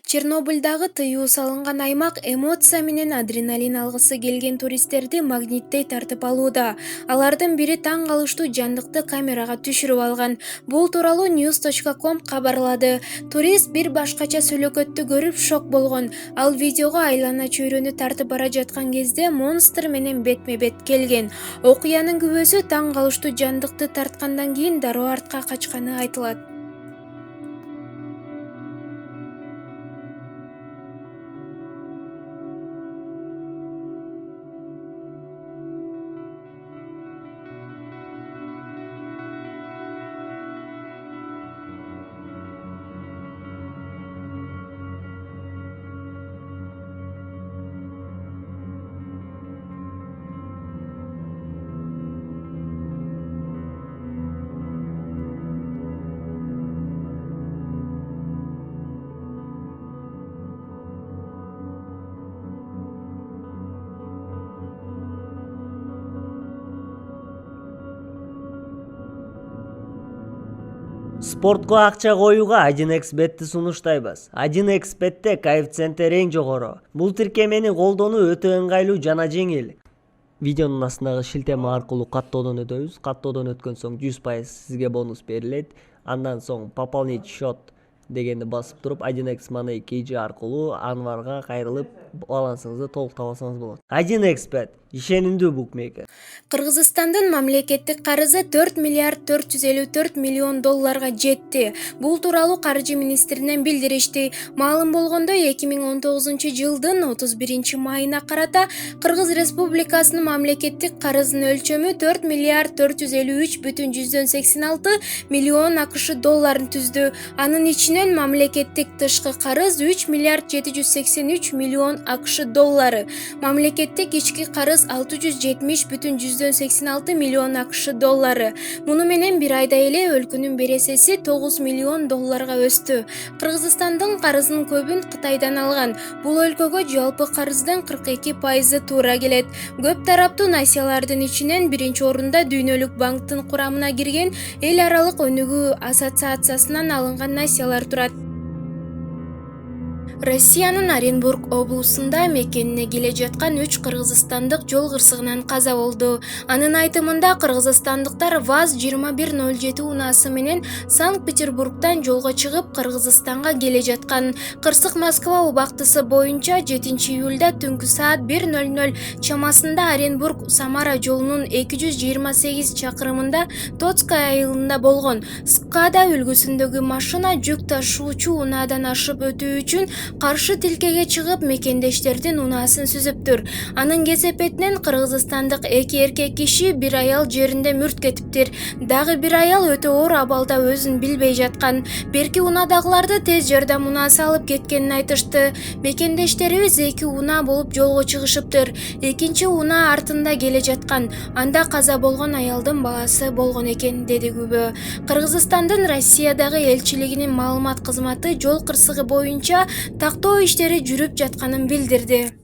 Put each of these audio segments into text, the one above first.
Чернобыльдагы тыюу салынган аймак эмоция менен адреналин алгысы келген туристтерди магниттей тартып алууда. Алардын бири таң калыштуу жандыкты камерага түшүрүп алган. Бул тууралуу news.com кабарлады. Турист бир башкача сүлөкөттү көрүп шок болгон. Ал видеого айлана чөйрөнү тартып бара жаткан кезде монстр менен бетме-бет келген. Окуянын күбөсү таң калыштуу жандыкты тарткандан кийин дароо артка качканы айтылат. Спортко акча коюуга 1xbetти сунуштайбыз. 1xbetте коэффициенттер эң жогору. Бул тиркемени колдонуу өтө ыңгайлуу жана жеңил. Видеонун астындагы шилтеме аркылуу каттоодон өтөбүз. Каттоодон өткөн соң 100% сизге бонус берилет. Андан соң пополнить счет дегенди басып туруп 1x Money KG аркылуу анварга кайрылып балансыңызды толуктабасаңыз болот. 1xbet ишенимдүү букмекер. Кыргызстандын мамлекеттик карызы 4 миллиард 454 миллион долларга жетти. Бул тууралуу каржы министринен билдиришти. Маалым болгондой 2019-жылдын 31-майына карата Кыргыз Республикасынын мамлекеттик карызынын өлчөмү 4 миллиард 453,86 миллион АКШ долларын түздү. Анын ичинен мамлекеттик тышкы карыз 3 миллиард 783 миллион АКШ доллары, мамлекеттик ички карыз 670,86 миллион АКШ доллары. Муну менен бир айда эле өлкөнүн бересеси 9 миллион долларга өстү. Кыргызстандын карызынын көбүн Кытайдан алган. Бул өлкөгө жалпы карыздын 42% туура келет. Көп тараптуу насиялардын ичинен биринчи орунда Дүйнөлүк банктын курамына кирген эл аралык өнүгүү ассоциациясынан алынган насиялар турат. Россиянын Оренбург облусунда мекенине келе жаткан 3 кыргызстандык жол кырсыгынан каза болду. Анын айтымында кыргызстандыктар ВАЗ-2107 унаасы менен Санкт-Петербургдан жолго чыгып Кыргызстанга келе жаткан. Кырсык Москва убактысы боюнча 7-июлда түнкү саат 1:00 чамасында Оренбург-Самара жолунун 228 чакырымында Тоцкая айылында болгон. Скада үлгүсүндөгү машина жүк ташуучу унаадан ашып өтүү үчүн каршы тилкеге чыгып мекендештердин унаасын сүзүптүр. Анын кесепетинен кыргызстандык 2 эркек киши, 1 аял жеринде мүрт кетиптир. Дагы 1 аял өтө оор абалда өзүн билбей жаткан. Берки унаадагыларды тез жардам унаасы алып кеткенин айтышты. Мекендештерибиз 2 унаа болуп жолго чыгышыптыр. Экинчи унаа артында келе жаткан. Анда каза болгон аялдын баласы болгон экен, деди күбө. Кыргызстандын Россиядагы элчилигинин маалымат кызматы жол кырсыгы боюнча тактоо иштери жүрүп жатканын билдирди.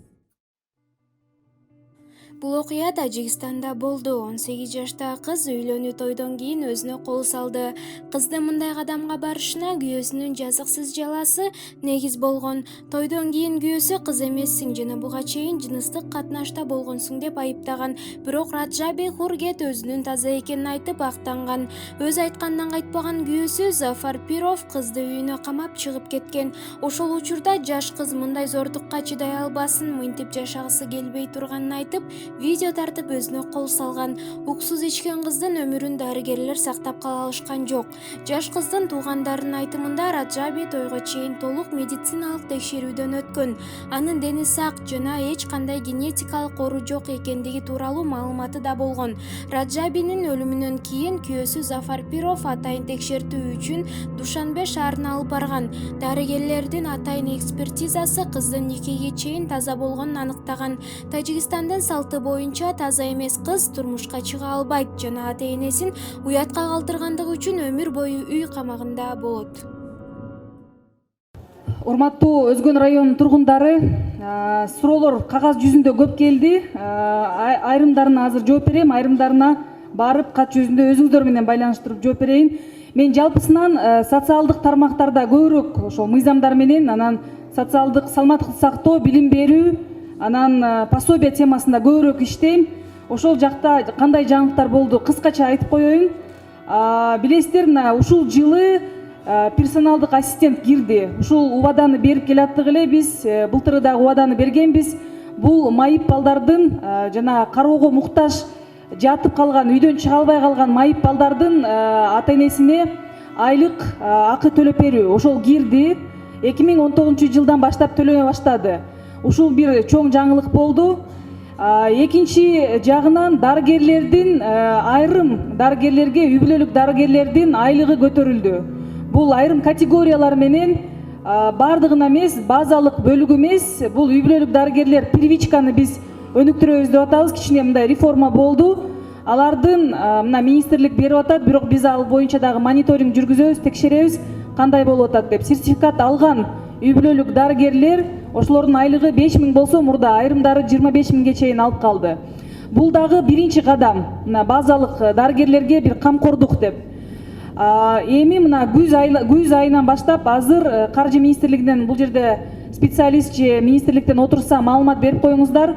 Бул окуя Тажикстанда болду. 18 жаштагы кыз үйлөнүү тойдон кийин өзүнө кол салды. Кыздын мындай кадамга барышына күйөөсүнүн жазыксыз жаласы негиз болгон. Тойдон кийин күйөөсү кыз эмессиң жана буга чейин жыныстык катнашта болгонсуң деп айыптаган. Бирок Раджаби Хургет өзүнүн таза экенин айтып актанган. Өз айткандан кайтпаган күйөөсү Зафар Пиров кызды үйүнө камап чыгып кеткен. Ошол учурда жаш кыз мындай зордукка чыдай албасын, мынтип жашагысы келбей турганын айтып, видео тартып өзүнө кол салган. Уксуз ичкен кыздын өмүрүн дарыгерлер сактап кала алышкан жок. Жаш кыздын туугандарынын айтымында Раджаби тойго чейин толук медициналык текшерүүдөн өткөн. Анын дени сак жана эч кандай генетикалык оору жок экендиги тууралуу маалыматы да болгон. Раджабинин өлүмүнөн кийин күйөөсү Зафар Пиров атайын текшертүү үчүн Душанбе шаарына алып барган. Дарыгерлердин атайын экспертизасы кыздын никеге чейин таза болгонун аныктаган. Тажикстандын салты боюнча таза эмес кыз турмушка чыга албайт жана ата-энесин уятка калтыргандыгы үчүн өмүр бою үй камагында болот. Урматтуу Өзгөн районунун тургундары, суроолор кагаз жүзүндө көп келди. Айрымдарына азыр жооп берем, айрымдарына барып кат жүзүндө өзүңүздөр менен байланыштырып жооп берейин. Мен жалпысынан социалдык тармактарда көбүрөөк ошол мыйзамдар менен анан социалдык саламаттыкты сактоо, билим берүү, анан пособие темасында көбүрөөк иштейм. Ошол жакта кандай жаңылыктар болду кыскача айтып коеюн. Билесиздер, ушул жылы персоналдык ассистент кирди. Ушул убаданы берип келаттык эле биз, былтыры дагы убаданы бергенбиз. Бул майып балдардын жана кароого муктаж жатып калган, үйдөн чыга албай калган майып балдардын ата энесине айлык акы төлөп берүү. Ошол кирди. 2019 жылдан баштап төлөбөй баштады. Ушул бир чоң жаңылык болду. Экинчи жагынан дарыгерлердин, айрым дарыгерлерге, үй бүлөлүк дарыгерлердин айлыгы көтөрүлдү. Бул айрым категориялар менен бардыгына эмес, базалык бөлүгү эмес, бул үй бүлөлүк дарыгерлер привичканы биз өнүктүрөбүз деп атабыз. Кичине мындай реформа болду. Алардын мына министрлик берип атат, бирок биз ал боюнча дагы мониторинг жүргүзөбүз, текшеребиз кандай болуп атат деп. Сертификат алган үй бүлөлүк дарыгерлер, ошолордун айлыгы 5000 болсо, мурда айрымдары 25000ге чейин алып калды. Бул дагы биринчи кадам, мына базалык дарыгерлерге бир камкордук деп. Эми мына күз айынан баштап азыр каржы министрлигинен, бул жерде специалист же министрликтен отурса маалымат берип коюңуздар.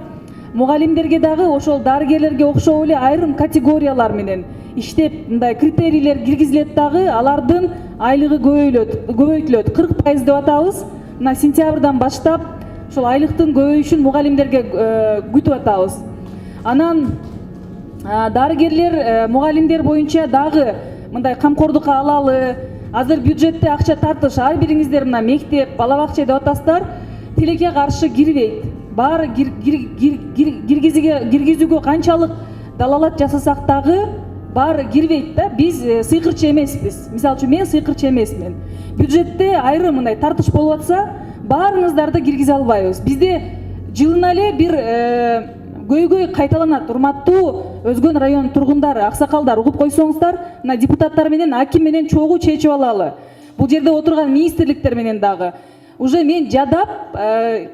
Мугалимдерге дагы ошол дарыгерлерге окшоп эле айрым категориялар менен иштеп, мындай критерийлер киргизилет дагы, алардын айлыгы көбөйтүлөт. 40% деп атабыз. Мына сентябрдан баштап ошол айлыктын көбөйүшүн мугалимдерге күтүп атабыз. Анан дарыгерлер, мугалимдер боюнча дагы мындай камкордукка алалы. Азыр бюджетте акча тартыш, ар бириңиздер мына мектеп, бала бакча деп атасыздар, тилекке каршы кирбейт. Баары киргизүүгө канчалык далалат жасасак дагы баары кирбейт да. Биз сыйкырчы эмеспиз. Мисалы үчүн мен сыйкырчы эмесмин. Бюджетте айрым мындай тартыш болуп атса, баарыңыздарды киргизе албайбыз. Бизде жылына эле бир көйгөй кайталанат. Урматтуу Өзгөн районунун тургундары, аксакалдар, угуп койсоңуздар, мына депутаттар менен, аким менен чогуу чечип алалы. Бул жерде отурган министрликтер менен дагы. Уже мен жадап,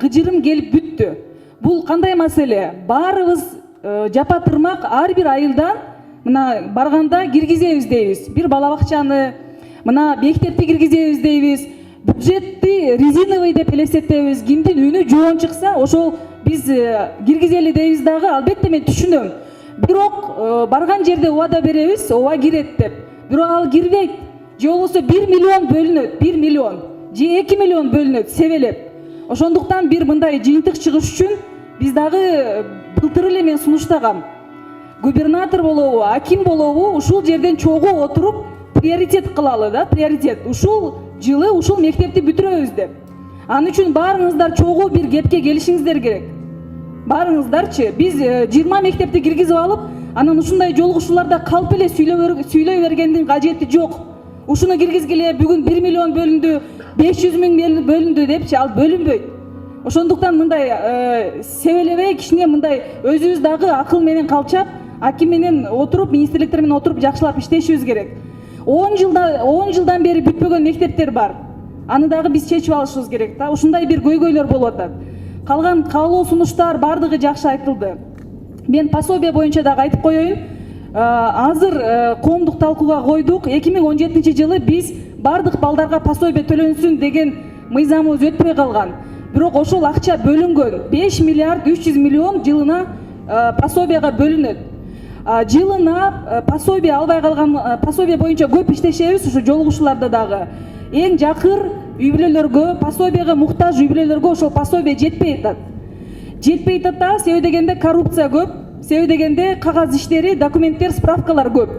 кыжырым келип бүттү. Бул кандай маселе? Баарыбыз жапа-тырмак ар бир айылдан мына барганда киргизебиз дейбиз. Бир бала бакчаны, мына мектепти киргизебиз дейбиз. Бюджетти резиновый деп элестетебиз. Кимдин үнү жоон чыкса, ошол биз киргизели дейбиз дагы. Албетте мен түшүнөм. Бирок барган жерде убада беребиз, ооба кирет деп. Бирок ал кирбейт. Же болбосо 1 миллион бөлүнөт, 1 миллион. Же 2 миллион бөлүнөт себелеп. Ошондуктан бир мындай жыйынтык чыгыш үчүн биз дагы былтыр эле мен сунуштагам. Губернатор болобу, аким болобу, ушул жерден чогуу отуруп приоритет кылалы да, приоритет. Ушул жылы ушул мектепти бүтүрөбүз деп. Аны үчүн баарыңыздар чогуу бир кепке келишиңиздер керек. Баарыңыздарчы, биз 20 мектепти киргизип алып, анан ушундай жолугушууларда калп эле сүйлөй бергендин кажети жок. Ушуну киргизгиле, бүгүн 1 миллион бөлүндү, 500 000 бөлүндү депчи, ал бөлүнбөйт. Ошондуктан мындай себелебей, кичине мындай өзүбүз дагы акыл менен калчап, аким менен отуруп, министрликтер менен отуруп жакшылап иштешибиз керек. 10 жылдан бери бүтпөгөн мектептер бар. Аны дагы биз чечип алышыбыз керек да. Ушундай бир көйгөйлөр болуп атат. Калган каалоо сунуштар бардыгы жакшы айтылды. Мен пособие боюнча дагы айтып коеюн. Азыр коомдук талкууга койдук. 2017 жылы биз бардык балдарга пособие төлөнсүн деген мыйзамыбыз өтпөй калган. Бирок ошол акча бөлүнгөн. 5 миллиард 300 миллион жылына пособияга бөлүнөт. Жылына пособие албай калган, пособие боюнча көп иштешебиз, ушу жолугушууларда дагы. Эң жакыр үй бүлөлөргө, пособияга муктаж үй бүлөлөргө ошол пособие жетпей атат. Жетпей атат, себеби дегенде коррупция көп, себеби дегенде кагаз иштери, документтер, справкалар көп.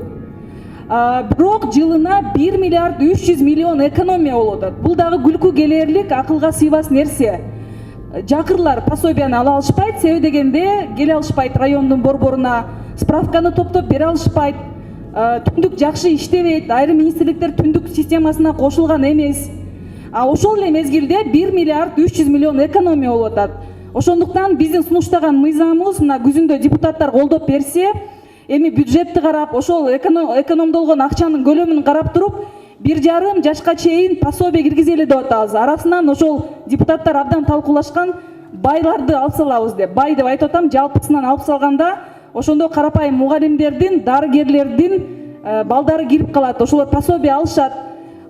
Бирок жылына 1 миллиард 300 миллион экономия болуп атат. Бул дагы күлкү келерлик, акылга сыйбас нерсе. Жакырлар пособияны ала алышпайт, себеби дегенде келе алышпайт райондун борборуна, справканы топтоп бере алышпайт. Түндүк жакшы иштебейт, айрым министрликтер түндүк системасына кошулган эмес. Ошол эле мезгилде 1 миллиард 300 миллион экономия болуп атат. Ошондуктан биздин сунуштаган мыйзамыбыз мына күзүндө депутаттар колдоп берсе, эми бюджетти карап, ошол экономдолгон акчанын көлөмүн карап туруп, 1,5 жашка чейин пособие киргизели деп атабыз. Арасынан ошол депутаттар абдан талкуулашкан байларды алып салабыз деп. Бай деп айтып атам, жалпысынан алып салганда, ошондо карапайым мугалимдердин, дарыгерлердин балдары кирип калат. Ошолор пособие алышат.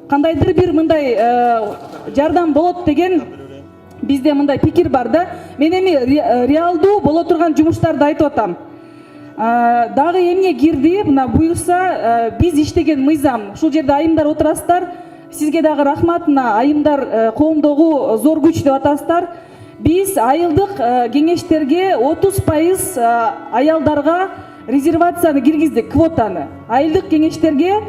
Кандайдыр бир мындай жардам болот деген Бизде мындай пикир бар да. Мен эми реалдуу боло турган жумуштарды айтып атам. Дагы эмне кирди, мына буюрса биз иштеген мыйзам. Ушул жерде айымдар отурасыздар. Сизге дагы рахмат. Мына айымдар коомдогу зор күч деп атасыздар. Биз айылдык кеңештерге 30% аялдарга резервацияны киргиздик, квотаны. Айылдык кеңештерге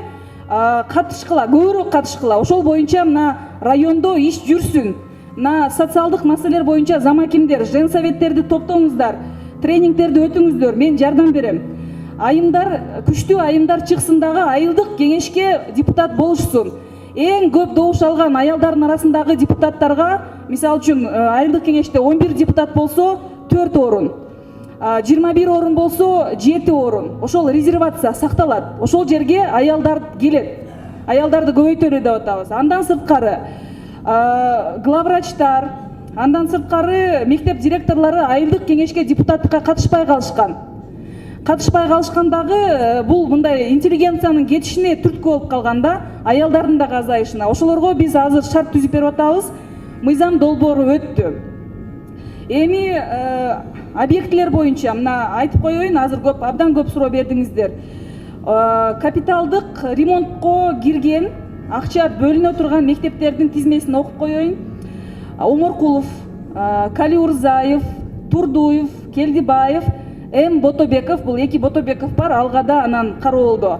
катышкыла, көбүрөөк катышкыла. Ошол боюнча мына райондо иш жүрсүн. Мына социалдык маселелер боюнча замакимдер, женсоветтерди топтоңуздар, тренингтерди өтүңүздөр, мен жардам берем. Айымдар, күчтүү айымдар чыксын дагы айылдык кеңешке депутат болушсун. Эң көп добуш алган аялдардын арасындагы депутаттарга, мисалы үчүн айылдык кеңеште 11 депутат болсо 4 орун, 21 орун болсо 7 орун. Ошол резервация сакталат. Ошол жерге аялдар келет. Аялдарды көбөйтөлү деп атабыз. Андан сырткары главврачтар, андан сырткары мектеп директорлору айылдык кеңешке депутаттыкка катышпай калышкан. Катышпай калышкандагы бул мындай интеллигенциянын кетишине түрткү болуп калганда, аялдардын да азайышына. Ошолорго биз азыр шарт түзүп берип атабыз. Мыйзам долбоору өттү. Эми объектилер боюнча мына айтып коеюн, азыр абдан көп суроо бердиңиздер. Капиталдык ремонтко кирген, акча бөлүнө турган мектептердин тизмесин окуп коеюн. Оморкулов, Калиурзаев, Турдуев, Келдибаев, Ботобеков, бул эки Ботобеков бар, Алгада, анан Кароолдо.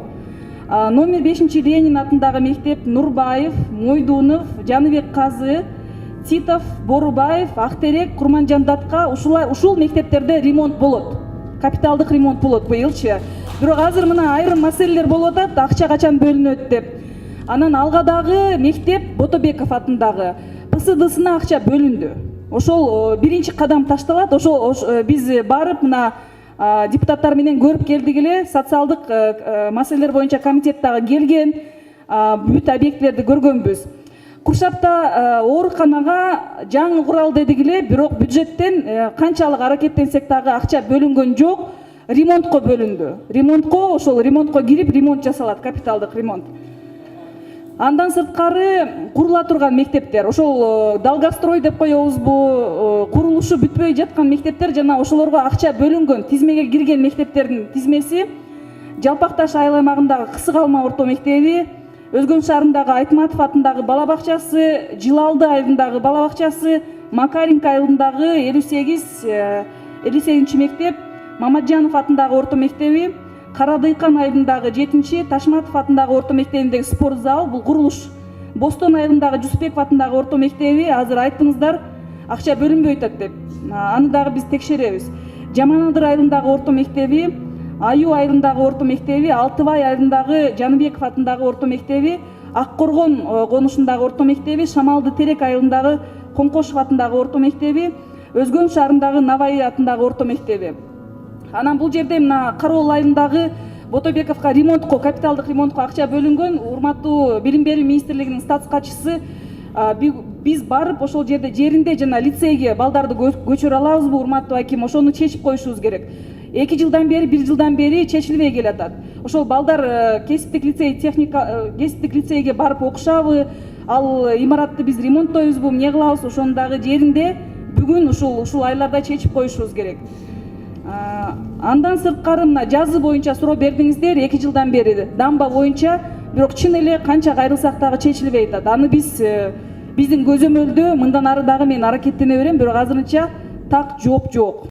Номер 5 Ленин атындагы мектеп Нурбаев, Мойдунов, Жаныбек Казы, Титов, Борубаев, Актерек, Курманжандатка ушул мектептерде ремонт болот. Капиталдык ремонт болот быйылчы. Бирок азыр мына айрым маселелер болуп атат, акча качан бөлүнөт деп. Анан Алгадагы мектеп Ботобеков атындагы ПСДсына акча бөлүндү. Ошол биринчи кадам ташталат. Ошол биз барып мына депутаттар менен көрүп келдик эле, социалдык маселелер боюнча комитеттагы келген, бүт объектилерди көргөнбүз. Куршапта ооруканага жаңы курал дедик эле, бирок бюджеттен канчалык аракеттенсек дагы акча бөлүнгөн жок, ремонтко бөлүндү. Ошол ремонтко кирип ремонт жасалат, капиталдык ремонт. Андан сырткары курула турган мектептер, ошол Долгострой деп коебузбу, курулушу бүтпөй жаткан мектептер жана ошолорго акча бөлүнгөн, тизмеге кирген мектептердин тизмеси Жалпак Таш айыл аймагындагы Кысык Алма орто мектеби, Өзгөн шаарындагы Айтматов атындагы бала бакчасы, Жылалды айылындагы бала бакчасы, Макаренко айылындагы 58 мектеп, Мамаджанов атындагы орто мектеби, Карадыйкан айылындагы 7, Ташматов атындагы орто мектебиндеги спорт зал, бул курулуш. Бостон айылындагы Жусупбеков атындагы орто мектеби, азыр айттыңыздар, акча бөлүнбөй атат деп. Аны дагы биз текшеребиз. Жаманадыр айылындагы орто мектеби, Аю айылындагы орто мектеби, Алтыбай айылындагы Жаныбеков атындагы орто мектеби, Ак Коргон конушундагы орто мектеби, Шамалды Терек айылындагы Коңкошов атындагы орто мектеби, Өзгөн шаарындагы Навай атындагы орто мектеби. Анан бул жерде мына Кароол айылындагы Ботобековго ремонтко, капиталдык ремонтко акча бөлүнгөн. Урматтуу Билим берүү министрлигинин статс катчысы, биз барып ошол жеринде жана лицейге балдарды көчүрө алабызбы, урматтуу аким, ошону чечип коюшубуз керек. 1 жылдан бери чечилбей келатат. Ошол балдар кесиптик лицейге барып окушабы, ал имаратты биз ремонттойбузбу, эмне кылабыз, ошонун дагы жеринде бүгүн ушул айларда чечип коюшубуз керек. Андан сырткары мына жазы боюнча суроо бердиңиздер, 2 жылдан бери дамба боюнча, бирок чын эле канча кайрылсак дагы чечилбей атат. Аны биздин көзөмөлдө мындан ары дагы мен аракеттене берем, бирок азырынча так жооп жок.